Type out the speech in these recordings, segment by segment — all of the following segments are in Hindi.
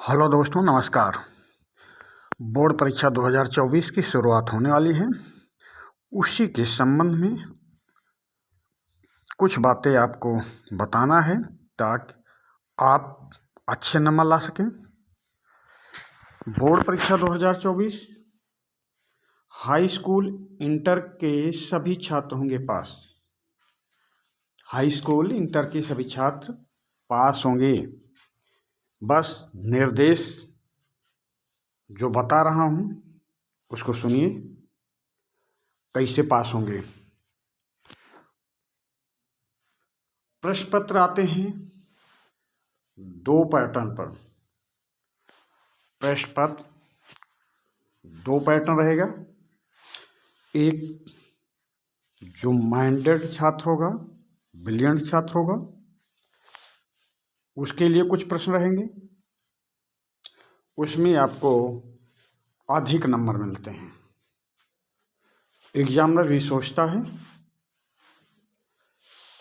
हेलो दोस्तों, नमस्कार। बोर्ड परीक्षा 2024 की शुरुआत होने वाली है। उसी के संबंध में कुछ बातें आपको बताना है ताकि आप अच्छे नंबर ला सकें। बोर्ड परीक्षा 2024 हाई स्कूल इंटर के सभी छात्र होंगे पास। हाई स्कूल इंटर के सभी छात्र पास होंगे। बस निर्देश जो बता रहा हूँ उसको सुनिए, कैसे पास होंगे। प्रश्न पत्र आते हैं 2 पैटर्न पर। प्रश्न पत्र 2 पैटर्न रहेगा। एक जो माइंडेड छात्र होगा, ब्रिलियंट छात्र होगा, उसके लिए कुछ प्रश्न रहेंगे। उसमें आपको अधिक नंबर मिलते हैं। एग्जामिनर भी सोचता है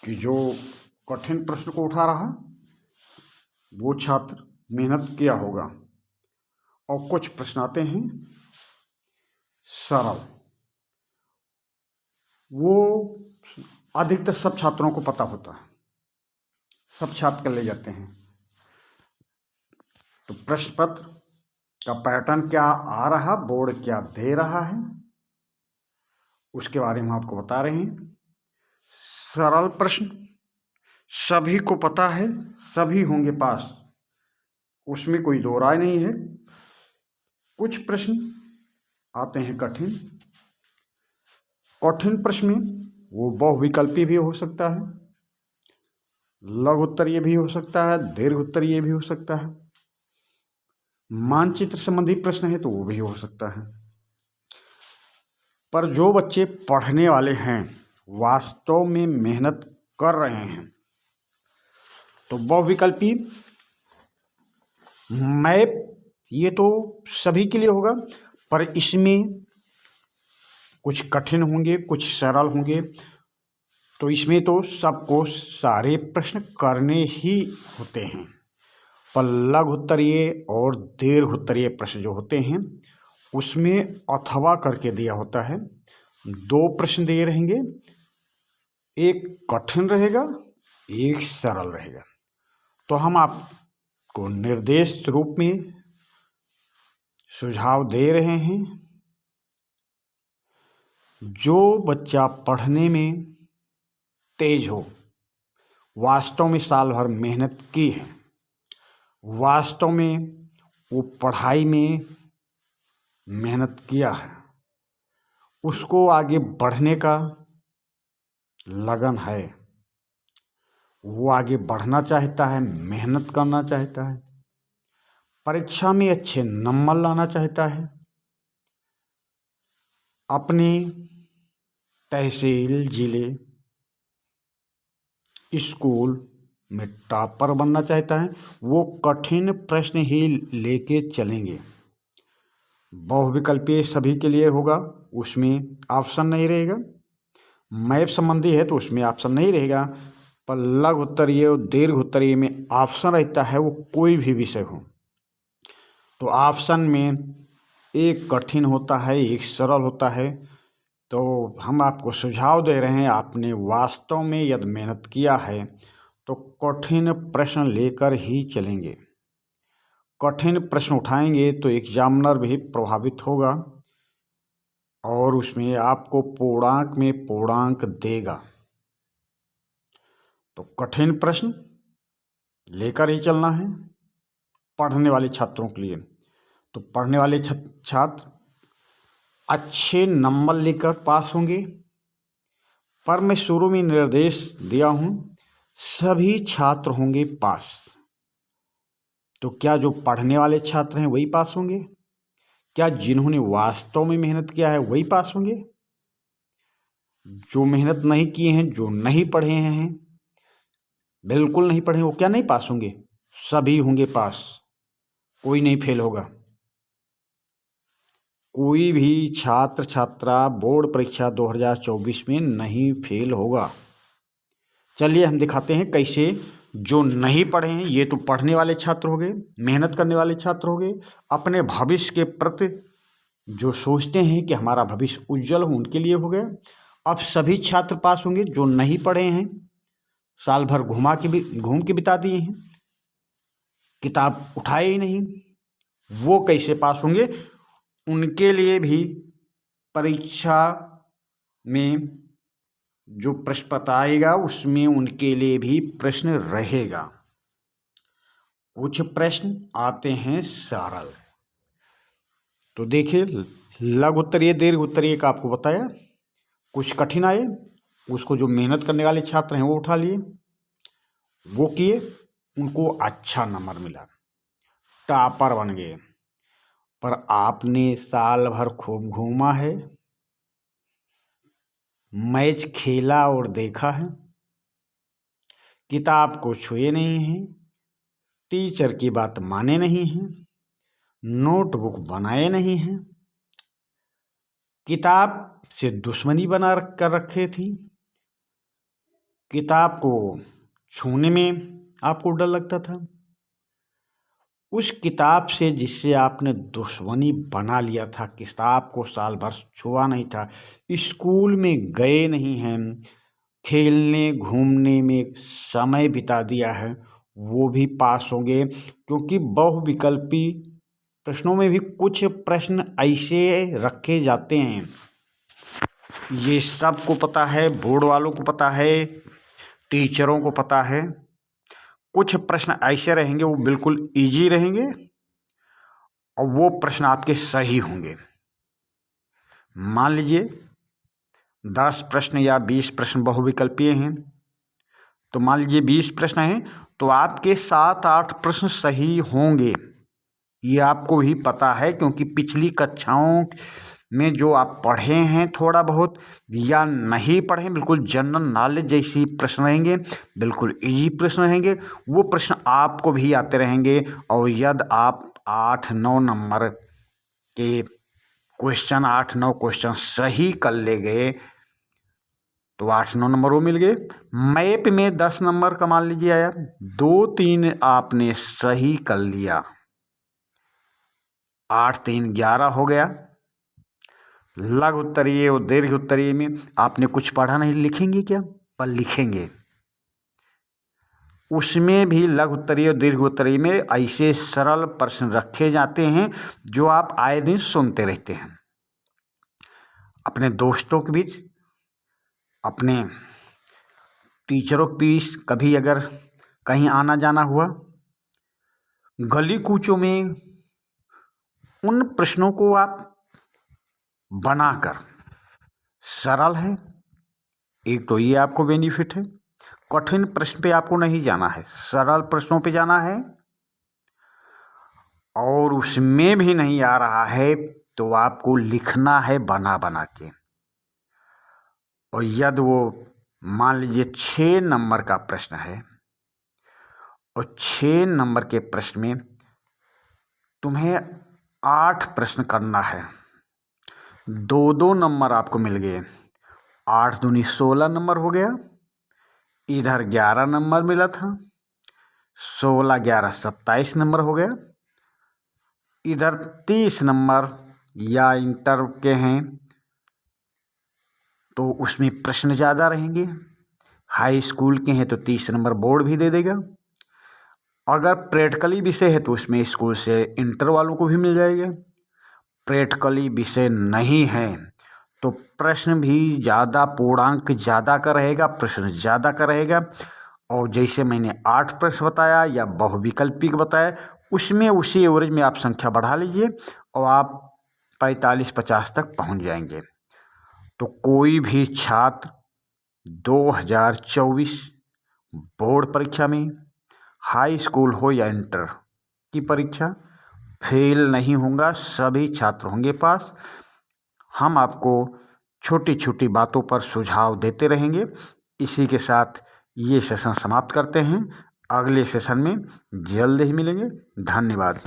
कि जो कठिन प्रश्न को उठा रहा वो छात्र मेहनत किया होगा। और कुछ प्रश्न आते हैं सरल, वो अधिकतर सब छात्रों को पता होता है, सब छात्र कर ले जाते हैं। तो प्रश्न पत्र का पैटर्न क्या आ रहा, बोर्ड क्या दे रहा है, उसके बारे में आपको बता रहे हैं। सरल प्रश्न सभी को पता है, सभी होंगे पास, उसमें कोई दो राय नहीं है। कुछ प्रश्न आते हैं कठिन। कठिन प्रश्न में वो बहुविकल्पी भी हो सकता है, लघु उत्तरीय भी हो सकता है, दीर्घ उत्तरीय भी हो सकता है। मानचित्र संबंधी प्रश्न है तो वो भी हो सकता है। पर जो बच्चे पढ़ने वाले हैं, वास्तव में मेहनत कर रहे हैं, तो बहुविकल्पी मैप ये तो सभी के लिए होगा, पर इसमें कुछ कठिन होंगे, कुछ सरल होंगे। तो इसमें तो सबको सारे प्रश्न करने ही होते हैं। पर लघु उत्तरीय और दीर्घ उत्तरीय प्रश्न जो होते हैं उसमें अथवा करके दिया होता है। 2 प्रश्न दिए रहेंगे, एक कठिन रहेगा, एक सरल रहेगा। तो हम आपको निर्देश रूप में सुझाव दे रहे हैं। जो बच्चा पढ़ने में तेज हो, वास्तव में साल भर मेहनत की है, वास्तव में वो पढ़ाई में मेहनत किया है, उसको आगे बढ़ने का लगन है, वो आगे बढ़ना चाहता है, मेहनत करना चाहता है, परीक्षा में अच्छे नंबर लाना चाहता है, अपने तहसील जिले स्कूल में टॉपर बनना चाहता है, वो कठिन प्रश्न ही लेके चलेंगे। बहुविकल्पीय सभी के लिए होगा, उसमें ऑप्शन नहीं रहेगा। मैप संबंधी है तो उसमें ऑप्शन नहीं रहेगा। पर लघु उत्तरीय और दीर्घ उत्तरीय में ऑप्शन रहता है, वो कोई भी विषय हो। तो ऑप्शन में एक कठिन होता है, एक सरल होता है। तो हम आपको सुझाव दे रहे हैं, आपने वास्तव में यदि मेहनत किया है तो कठिन प्रश्न लेकर ही चलेंगे। कठिन प्रश्न उठाएंगे तो एग्जामिनर भी प्रभावित होगा और उसमें आपको पूर्णांक में पूर्णांक देगा। तो कठिन प्रश्न लेकर ही चलना है पढ़ने वाले छात्रों के लिए। तो पढ़ने वाले छात्र अच्छे नंबर लेकर पास होंगे। पर मैं शुरू में निर्देश दिया हूँ, सभी छात्र होंगे पास। तो क्या जो पढ़ने वाले छात्र हैं वही पास होंगे? क्या जिन्होंने वास्तव में मेहनत किया है वही पास होंगे? जो मेहनत नहीं किए हैं, जो नहीं पढ़े हैं, बिल्कुल नहीं पढ़े, वो क्या नहीं पास होंगे? सभी होंगे पास, कोई नहीं फेल होगा। कोई भी छात्र छात्रा बोर्ड परीक्षा 2024 में नहीं फेल होगा। चलिए हम दिखाते हैं कैसे जो नहीं पढ़े हैं ये तो पढ़ने वाले छात्र हो गए, मेहनत करने वाले छात्र हो गए, अपने भविष्य के प्रति जो सोचते हैं कि हमारा भविष्य उज्जवल हो, उनके लिए हो गया। अब सभी छात्र पास होंगे जो नहीं पढ़े हैं, साल भर घूम के बिता दिए हैं, किताब उठाए ही नहीं, वो कैसे पास होंगे? उनके लिए भी परीक्षा में जो प्रश्न पत्र आएगा उसमें उनके लिए भी प्रश्न रहेगा। कुछ प्रश्न आते हैं सरल, तो देखिए लघु उत्तरीय दीर्घ उत्तरीय का आपको बताया। कुछ कठिन आए, उसको जो मेहनत करने वाले छात्र हैं वो उठा लिए, वो किए, उनको अच्छा नंबर मिला, टॉपर बन गए। पर आपने साल भर खूब घूमा है, मैच खेला और देखा है, किताब को छुए नहीं हैं, टीचर की बात माने नहीं हैं, नोटबुक बनाए नहीं हैं, किताब से दुश्मनी बना कर रखे थी, किताब को छूने में आपको डर लगता था, उस किताब से जिससे आपने दुश्मनी बना लिया था, किताब को साल भर छुआ नहीं था, स्कूल में गए नहीं हैं, खेलने घूमने में समय बिता दिया है, वो भी पास होंगे। क्योंकि बहुविकल्पी प्रश्नों में भी कुछ प्रश्न ऐसे रखे जाते हैं, ये सबको पता है, बोर्ड वालों को पता है, टीचरों को पता है। कुछ प्रश्न ऐसे रहेंगे वो बिल्कुल इजी रहेंगे और वो प्रश्न आपके सही होंगे। मान लीजिए 10 प्रश्न या 20 प्रश्न बहुविकल्पीय हैं, तो मान लीजिए 20 प्रश्न हैं तो आपके 7-8 प्रश्न सही होंगे, ये आपको भी पता है। क्योंकि पिछली कक्षाओं में जो आप पढ़े हैं थोड़ा बहुत या नहीं पढ़े, बिल्कुल जनरल नॉलेज जैसी प्रश्न रहेंगे, बिल्कुल इजी प्रश्न रहेंगे, वो प्रश्न आपको भी आते रहेंगे। और यदि आप 8-9 नंबर के क्वेश्चन 8-9 क्वेश्चन सही कर ले गए तो 8-9 नंबर वो मिल गए। मैप में 10 नंबर का मान लीजिए आया, 2-3 आपने सही कर लिया, 8-3 11 हो गया। लघु उत्तरीय और दीर्घ उत्तरीय में आपने कुछ पढ़ा नहीं, लिखेंगे क्या? पर लिखेंगे। उसमें भी लघु उत्तरीय और दीर्घ उत्तरीय में ऐसे सरल प्रश्न रखे जाते हैं जो आप आए दिन सुनते रहते हैं अपने दोस्तों के बीच, अपने टीचरों के बीच। कभी अगर कहीं आना जाना हुआ, गली कूचों में उन प्रश्नों को आप बनाकर, सरल है, एक तो ये आपको बेनिफिट है। कठिन प्रश्न पे आपको नहीं जाना है, सरल प्रश्नों पे जाना है। और उसमें भी नहीं आ रहा है तो आपको लिखना है बना बना के। और यदि वो मान लीजिए 6 नंबर का प्रश्न है और 6 नंबर के प्रश्न में तुम्हें 8 प्रश्न करना है, 2-2 नंबर आपको मिल गए, 8 दूनी 16 नंबर हो गया। इधर 11 नंबर मिला था, 16-11 27 नंबर हो गया। इधर 30 नंबर या इंटर के हैं तो उसमें प्रश्न ज़्यादा रहेंगे, हाई स्कूल के हैं तो 30 नंबर बोर्ड भी दे देगा। अगर प्रैक्टिकली विषय है तो उसमें स्कूल से इंटर वालों को भी मिल जाएगा। प्रैक्टिकली विषय नहीं है तो प्रश्न भी ज़्यादा, पूर्णांक ज़्यादा का रहेगा, प्रश्न ज़्यादा का रहेगा। और जैसे मैंने 8 प्रश्न बताया या बहुविकल्पी बताया, उसमें उसी एवरेज में आप संख्या बढ़ा लीजिए और आप 45-50 तक पहुंच जाएंगे। तो कोई भी छात्र 2024 बोर्ड परीक्षा में, हाई स्कूल हो या इंटर की परीक्षा, फेल नहीं होगा, सभी छात्र होंगे पास। हम आपको छोटी छोटी बातों पर सुझाव देते रहेंगे। इसी के साथ ये सेशन समाप्त करते हैं, अगले सेशन में जल्द ही मिलेंगे। धन्यवाद।